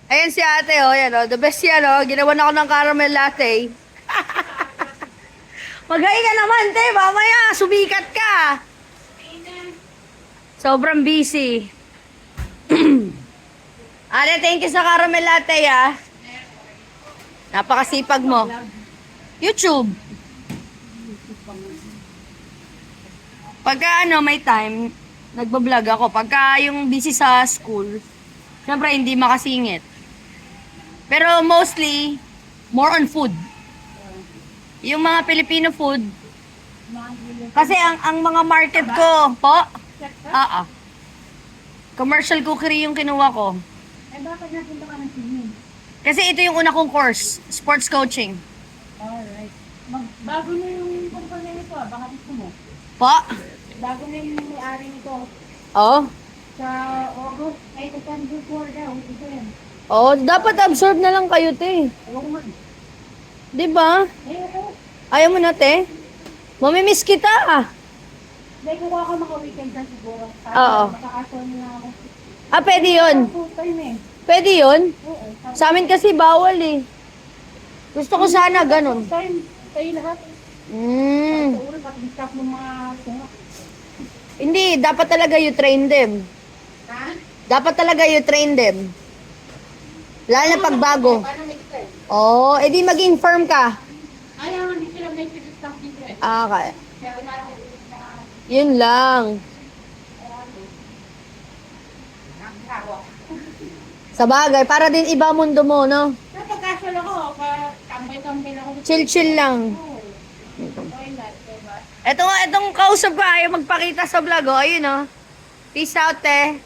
Ayan si ate, oh. Yan, oh. The best yan, oh. Ginawan ako ng caramel latte. Mag-hi ka naman, te. Mamaya, sumikat ka. Sobrang busy. Ate, thank you sa caramel latte, ah. Napakasipag mo. YouTube. Pagka may time, nagbablog ako. Pagka yung busy sa school, syempre hindi makasingit. Pero mostly, more on food. Yung mga Filipino food. Kasi ang mga market ko, po, commercial cookery yung kinuha ko. Eh, bakit napunta ka ng swimming? Kasi ito yung una kong course, sports coaching. Alright. Bago na yung kumpanya nito baka gusto mo. Po? Bago na yung may-ari nito. Oo. Sa August, ay September 4 daw. Ito yan. Oo, dapat absorb na lang kayo, te. Huwag mo. Di ba? Ako. Ayaw mo na, te? Mamimiss kita, ah. Dahil kukuha ka mga weekend na siguro. Oo. Makakasal na ako. Ah, pwede yun. Full time eh. Pwede yun. Oo. Sa amin kasi bawal, eh. Gusto ko sana ganun. Full time. Tayo lahat. Sa ulo, pati staff ng mga sunga. Hindi, dapat talaga you train them. Ha? Dapat talaga you train them. Lalo na pagbago. Paano next time? Oo, edi mag-inform ka. Ayaw, hindi sila may staff dito eh. Ah, kaya. Kaya wala ako na Yun lang. nakahawak. Sa bagay, para din iba mundo mo, no? Pero pag-casual ako, tambay-tambay lang ako. Chill-chill lang. Oo. Toilet, diba? Etong kausap ko, ayaw magpakita sa vlog, oh. Ayun, oh. Peace out, eh.